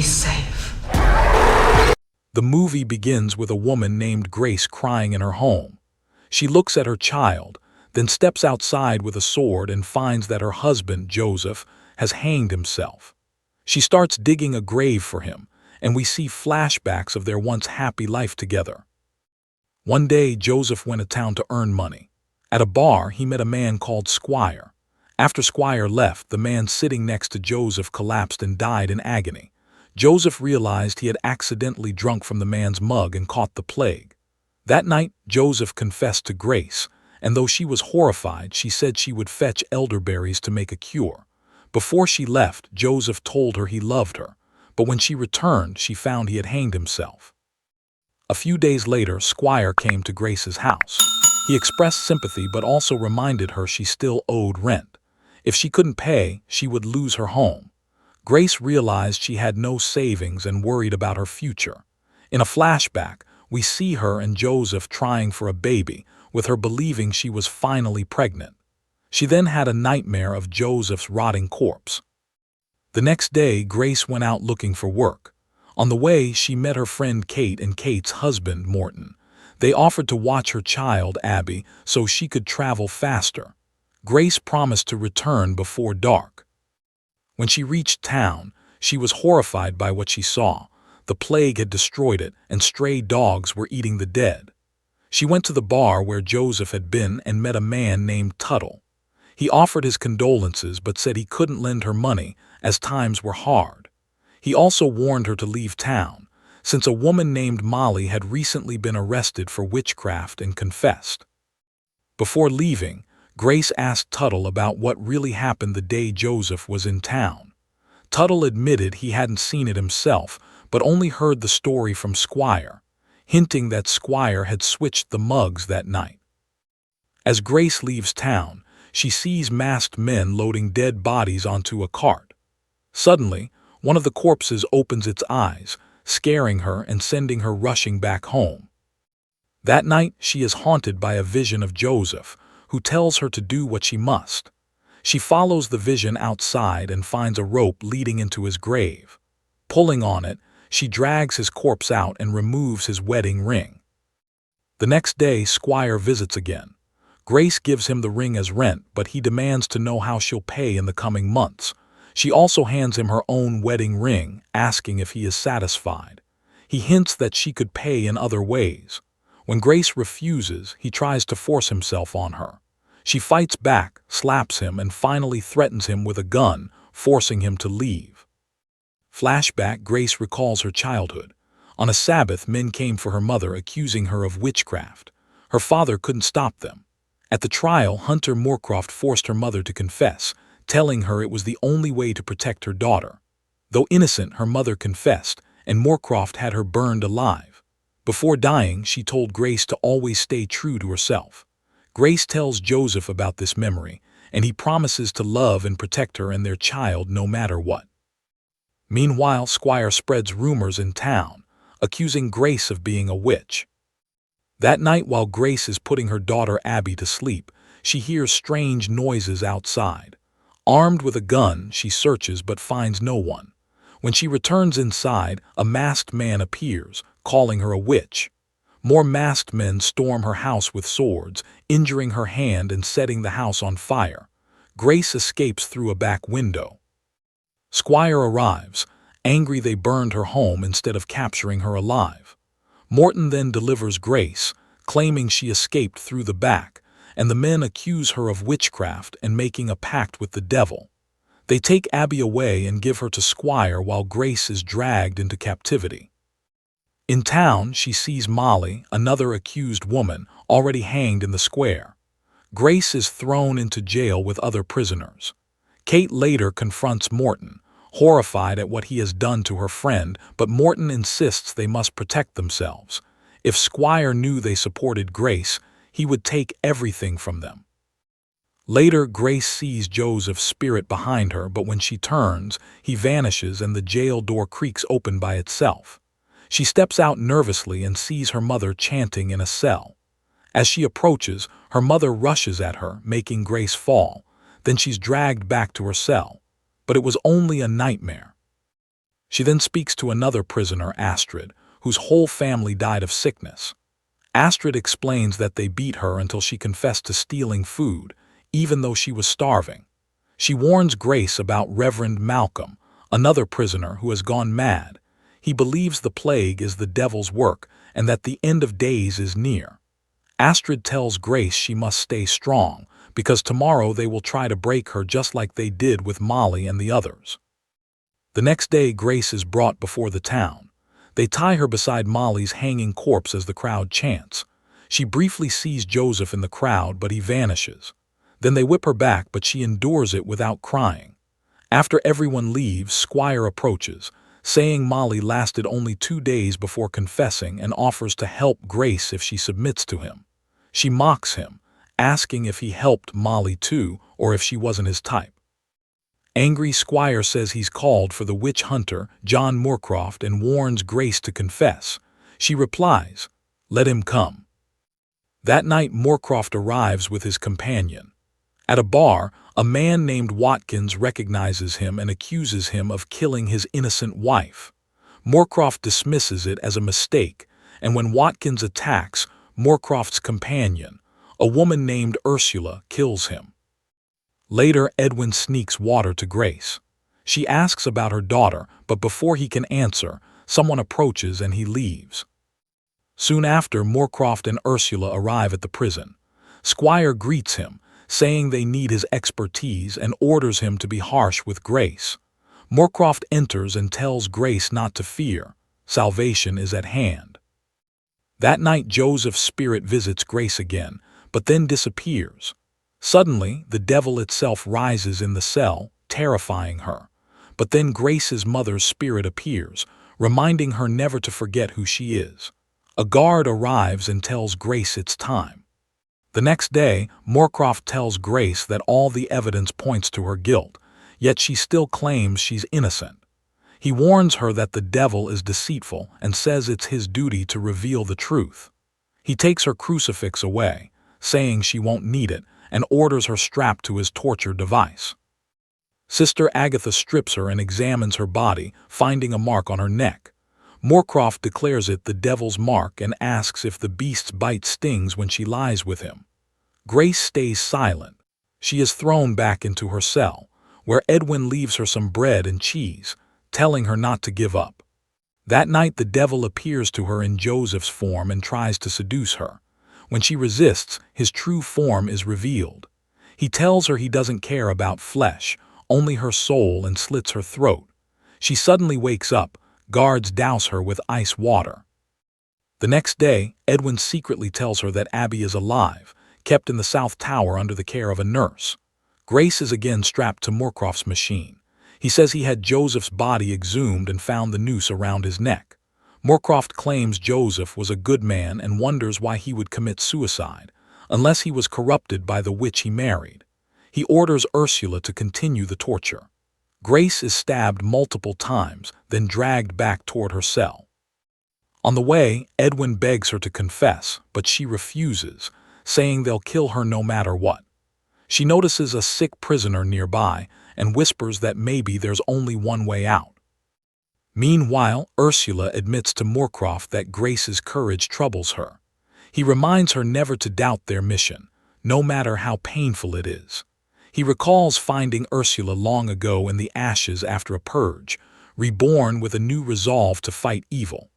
be safe. The movie begins with a woman named Grace crying in her home. She looks at her child, then steps outside with a sword and finds that her husband, Joseph, has hanged himself. She starts digging a grave for him, and we see flashbacks of their once happy life together. One day, Joseph went to town to earn money. At a bar, he met a man called Squire. After Squire left, the man sitting next to Joseph collapsed and died in agony. Joseph realized he had accidentally drunk from the man's mug and caught the plague. That night, Joseph confessed to Grace, and though she was horrified, she said she would fetch elderberries to make a cure. Before she left, Joseph told her he loved her, but when she returned, she found he had hanged himself. A few days later, Squire came to Grace's house. He expressed sympathy but also reminded her she still owed rent. If she couldn't pay, she would lose her home. Grace realized she had no savings and worried about her future. In a flashback, we see her and Joseph trying for a baby, with her believing she was finally pregnant. She then had a nightmare of Joseph's rotting corpse. The next day, Grace went out looking for work. On the way, she met her friend Kate and Kate's husband, Morton. They offered to watch her child, Abby, so she could travel faster. Grace promised to return before dark. When she reached town, she was horrified by what she saw. The plague had destroyed it, and stray dogs were eating the dead. She went to the bar where Joseph had been and met a man named Tuttle. He offered his condolences but said he couldn't lend her money, as times were hard. He also warned her to leave town, since a woman named Molly had recently been arrested for witchcraft and confessed. Before leaving, Grace asked Tuttle about what really happened the day Joseph was in town. Tuttle admitted he hadn't seen it himself, but only heard the story from Squire, hinting that Squire had switched the mugs that night. As Grace leaves town, she sees masked men loading dead bodies onto a cart. Suddenly, one of the corpses opens its eyes, scaring her and sending her rushing back home. That night, she is haunted by a vision of Joseph, who tells her to do what she must. She follows the vision outside and finds a rope leading into his grave. Pulling on it, she drags his corpse out and removes his wedding ring. The next day, Squire visits again. Grace gives him the ring as rent, but he demands to know how she'll pay in the coming months. She also hands him her own wedding ring, asking if he is satisfied. He hints that she could pay in other ways. When Grace refuses, he tries to force himself on her. She fights back, slaps him, and finally threatens him with a gun, forcing him to leave. Flashback, Grace recalls her childhood. On a Sabbath, men came for her mother, accusing her of witchcraft. Her father couldn't stop them. At the trial, Hunter Moorcroft forced her mother to confess, telling her it was the only way to protect her daughter. Though innocent, her mother confessed, and Moorcroft had her burned alive. Before dying, she told Grace to always stay true to herself. Grace tells Joseph about this memory, and he promises to love and protect her and their child no matter what. Meanwhile, Squire spreads rumors in town, accusing Grace of being a witch. That night, while Grace is putting her daughter Abby to sleep, she hears strange noises outside. Armed with a gun, she searches but finds no one. When she returns inside, a masked man appears, calling her a witch. More masked men storm her house with swords, injuring her hand and setting the house on fire. Grace escapes through a back window. Squire arrives, angry they burned her home instead of capturing her alive. Morton then delivers Grace, claiming she escaped through the back, and the men accuse her of witchcraft and making a pact with the devil. They take Abby away and give her to Squire while Grace is dragged into captivity. In town, she sees Molly, another accused woman, already hanged in the square. Grace is thrown into jail with other prisoners. Kate later confronts Morton, horrified at what he has done to her friend, but Morton insists they must protect themselves. If Squire knew they supported Grace, he would take everything from them. Later, Grace sees Joseph's spirit behind her, but when she turns, he vanishes and the jail door creaks open by itself. She steps out nervously and sees her mother chanting in a cell. As she approaches, her mother rushes at her, making Grace fall. Then she's dragged back to her cell. But it was only a nightmare. She then speaks to another prisoner, Astrid, whose whole family died of sickness. Astrid explains that they beat her until she confessed to stealing food, even though she was starving. She warns Grace about Reverend Malcolm, another prisoner who has gone mad. He believes the plague is the devil's work and that the end of days is near. Astrid tells Grace she must stay strong, because tomorrow they will try to break her just like they did with Molly and the others. The next day, Grace is brought before the town. They tie her beside Molly's hanging corpse as the crowd chants. She briefly sees Joseph in the crowd, but he vanishes. Then they whip her back, but she endures it without crying. After everyone leaves, Squire approaches, saying Molly lasted only 2 days before confessing, and offers to help Grace if she submits to him. She mocks him, asking if he helped Molly too, or if she wasn't his type. Angry Squire says he's called for the witch hunter, John Moorcroft, and warns Grace to confess. She replies, "Let him come." That night, Moorcroft arrives with his companion. At a bar, a man named Watkins recognizes him and accuses him of killing his innocent wife. Moorcroft dismisses it as a mistake, and when Watkins attacks, Moorcroft's companion, a woman named Ursula, kills him. Later, Edwin sneaks water to Grace. She asks about her daughter, but before he can answer, someone approaches and he leaves. Soon after, Moorcroft and Ursula arrive at the prison. Squire greets him, saying they need his expertise, and orders him to be harsh with Grace. Moorcroft enters and tells Grace not to fear. Salvation is at hand. That night, Joseph's spirit visits Grace again, but then disappears. Suddenly, the devil itself rises in the cell, terrifying her. But then Grace's mother's spirit appears, reminding her never to forget who she is. A guard arrives and tells Grace it's time. The next day, Moorcroft tells Grace that all the evidence points to her guilt, yet she still claims she's innocent. He warns her that the devil is deceitful and says it's his duty to reveal the truth. He takes her crucifix away, saying she won't need it, and orders her strapped to his torture device. Sister Agatha strips her and examines her body, finding a mark on her neck. Moorcroft declares it the devil's mark and asks if the beast's bite stings when she lies with him. Grace stays silent. She is thrown back into her cell, where Edwin leaves her some bread and cheese, telling her not to give up. That night, the devil appears to her in Joseph's form and tries to seduce her. When she resists, his true form is revealed. He tells her he doesn't care about flesh, only her soul, and slits her throat. She suddenly wakes up. Guards douse her with ice water. The next day, Edwin secretly tells her that Abby is alive, kept in the South Tower under the care of a nurse. Grace is again strapped to Moorcroft's machine. He says he had Joseph's body exhumed and found the noose around his neck. Moorcroft claims Joseph was a good man and wonders why he would commit suicide, unless he was corrupted by the witch he married. He orders Ursula to continue the torture. Grace is stabbed multiple times, then dragged back toward her cell. On the way, Edwin begs her to confess, but she refuses, saying they'll kill her no matter what. She notices a sick prisoner nearby and whispers that maybe there's only one way out. Meanwhile, Ursula admits to Moorcroft that Grace's courage troubles her. He reminds her never to doubt their mission, no matter how painful it is. He recalls finding Ursula long ago in the ashes after a purge, reborn with a new resolve to fight evil.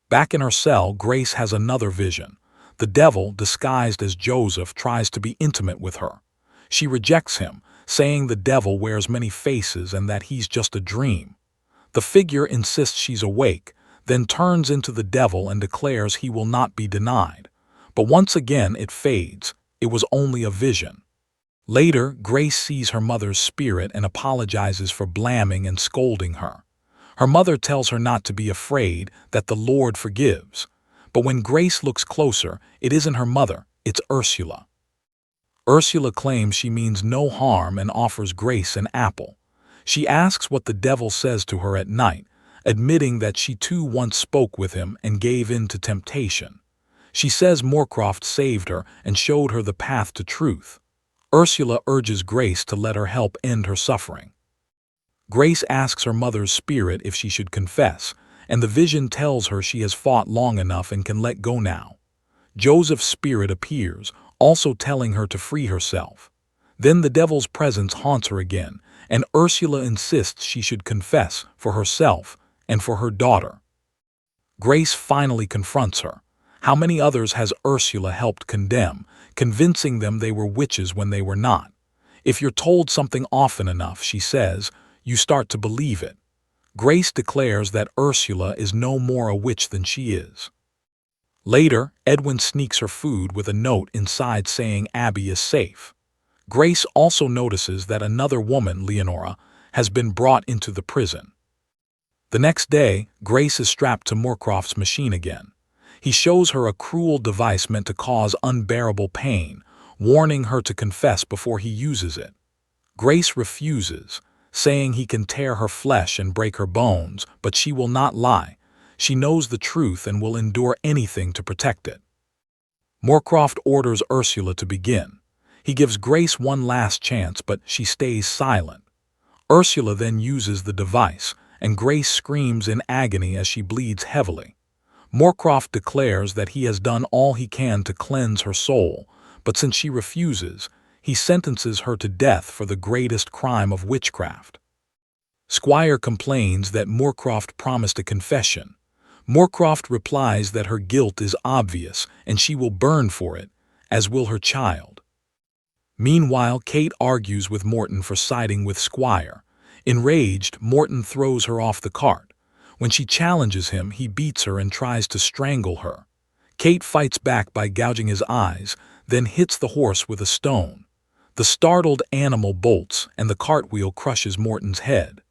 Back in her cell, Grace has another vision. The devil, disguised as Joseph, tries to be intimate with her. She rejects him, saying the devil wears many faces and that he's just a dream. The figure insists she's awake, then turns into the devil and declares he will not be denied. But once again it fades. It was only a vision. Later, Grace sees her mother's spirit and apologizes for blaming and scolding her. Her mother tells her not to be afraid, that the Lord forgives. But when Grace looks closer, it isn't her mother, it's Ursula. Ursula claims she means no harm and offers Grace an apple. She asks what the devil says to her at night, admitting that she too once spoke with him and gave in to temptation. She says Moorcroft saved her and showed her the path to truth. Ursula urges Grace to let her help end her suffering. Grace asks her mother's spirit if she should confess, and the vision tells her she has fought long enough and can let go now. Joseph's spirit appears, also telling her to free herself. Then the devil's presence haunts her again, and Ursula insists she should confess for herself and for her daughter. Grace finally confronts her. How many others has Ursula helped condemn, convincing them they were witches when they were not? If you're told something often enough, she says, you start to believe it. Grace declares that Ursula is no more a witch than she is. Later, Edwin sneaks her food with a note inside saying Abby is safe. Grace also notices that another woman, Leonora, has been brought into the prison. The next day, Grace is strapped to Moorcroft's machine again. He shows her a cruel device meant to cause unbearable pain, warning her to confess before he uses it. Grace refuses, saying he can tear her flesh and break her bones, but she will not lie. She knows the truth and will endure anything to protect it. Moorcroft orders Ursula to begin. He gives Grace one last chance, but she stays silent. Ursula then uses the device, and Grace screams in agony as she bleeds heavily. Moorcroft declares that he has done all he can to cleanse her soul, but since she refuses, he sentences her to death for the greatest crime of witchcraft. Squire complains that Moorcroft promised a confession. Moorcroft replies that her guilt is obvious and she will burn for it, as will her child. Meanwhile, Kate argues with Morton for siding with Squire. Enraged, Morton throws her off the cart. When she challenges him, he beats her and tries to strangle her. Kate fights back by gouging his eyes, then hits the horse with a stone. The startled animal bolts, and the cartwheel crushes Morton's head.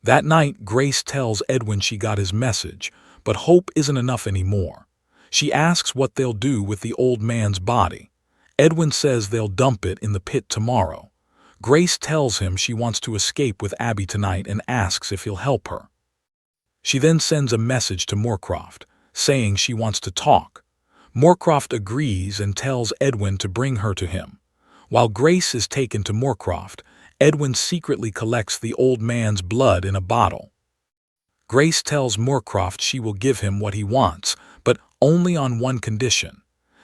That night, Grace tells Edwin she got his message, but hope isn't enough anymore. She asks what they'll do with the old man's body. Edwin says they'll dump it in the pit tomorrow. Grace tells him she wants to escape with Abby tonight and asks if he'll help her. She then sends a message to Moorcroft, saying she wants to talk. Moorcroft agrees and tells Edwin to bring her to him. While Grace is taken to Moorcroft, Edwin secretly collects the old man's blood in a bottle. Grace tells Moorcroft she will give him what he wants, but only on one condition.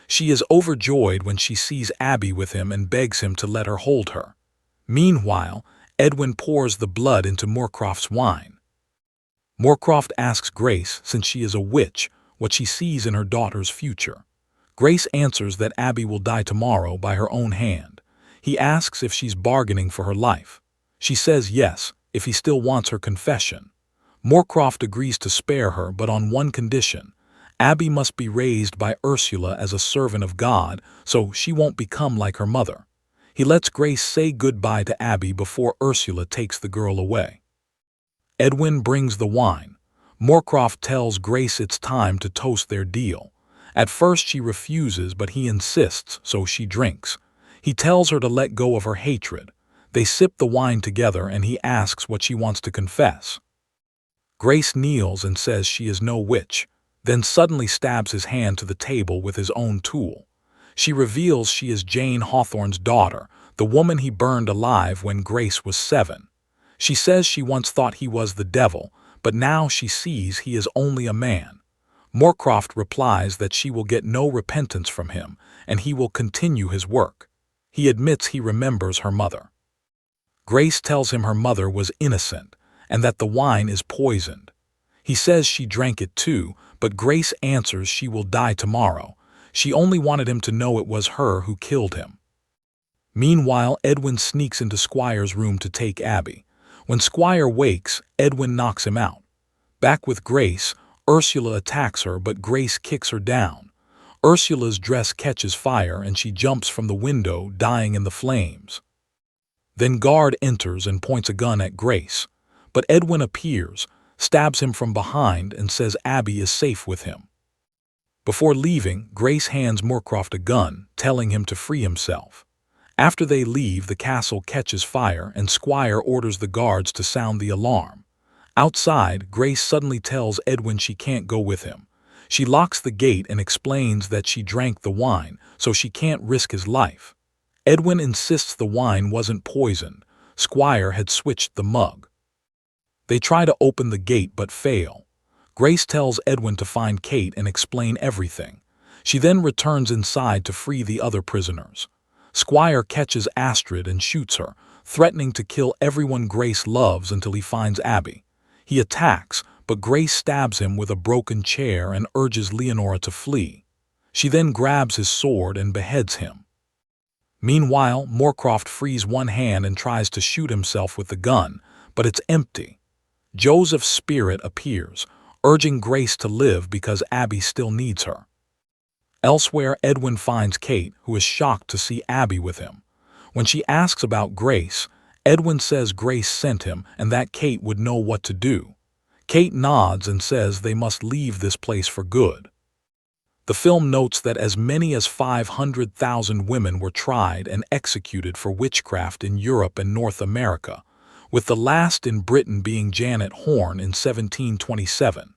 She is overjoyed when she sees Abby with him and begs him to let her hold her. Meanwhile, Edwin pours the blood into Moorcroft's wine. Moorcroft asks Grace, since she is a witch, what she sees in her daughter's future. Grace answers that Abby will die tomorrow by her own hand. He asks if she's bargaining for her life. She says yes, if he still wants her confession. Moorcroft agrees to spare her, but on one condition. Abby must be raised by Ursula as a servant of God, so she won't become like her mother. He lets Grace say goodbye to Abby before Ursula takes the girl away. Edwin brings the wine. Moorcroft tells Grace it's time to toast their deal. At first she refuses, but he insists, so she drinks. He tells her to let go of her hatred. They sip the wine together and he asks what she wants to confess. Grace kneels and says she is no witch, then suddenly stabs his hand to the table with his own tool. She reveals she is Jane Hawthorne's daughter, the woman he burned alive when Grace was 7. She says she once thought he was the devil, but now she sees he is only a man. Moorcroft replies that she will get no repentance from him, and he will continue his work. He admits he remembers her mother. Grace tells him her mother was innocent, and that the wine is poisoned. He says she drank it too, but Grace answers she will die tomorrow. She only wanted him to know it was her who killed him. Meanwhile, Edwin sneaks into Squire's room to take Abby. When Squire wakes, Edwin knocks him out. Back with Grace, Ursula attacks her, but Grace kicks her down. Ursula's dress catches fire and she jumps from the window, dying in the flames. Then Guard enters and points a gun at Grace, but Edwin appears, stabs him from behind and says Abby is safe with him. Before leaving, Grace hands Moorcroft a gun, telling him to free himself. After they leave, the castle catches fire and Squire orders the guards to sound the alarm. Outside, Grace suddenly tells Edwin she can't go with him. She locks the gate and explains that she drank the wine, so she can't risk his life. Edwin insists the wine wasn't poisoned. Squire had switched the mug. They try to open the gate but fail. Grace tells Edwin to find Kate and explain everything. She then returns inside to free the other prisoners. Squire catches Astrid and shoots her, threatening to kill everyone Grace loves until he finds Abby. He attacks, but Grace stabs him with a broken chair and urges Leonora to flee. She then grabs his sword and beheads him. Meanwhile, Moorcroft frees one hand and tries to shoot himself with the gun, but it's empty. Joseph's spirit appears, urging Grace to live because Abby still needs her. Elsewhere, Edwin finds Kate, who is shocked to see Abby with him. When she asks about Grace, Edwin says Grace sent him and that Kate would know what to do. Kate nods and says they must leave this place for good. The film notes that as many as 500,000 women were tried and executed for witchcraft in Europe and North America, with the last in Britain being Janet Horne in 1727.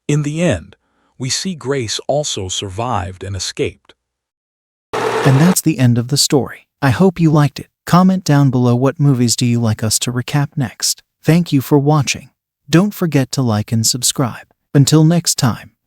In the end, we see Grace also survived and escaped. And that's the end of the story. I hope you liked it. Comment down below what movies do you like us to recap next. Thank you for watching. Don't forget to like and subscribe. Until next time.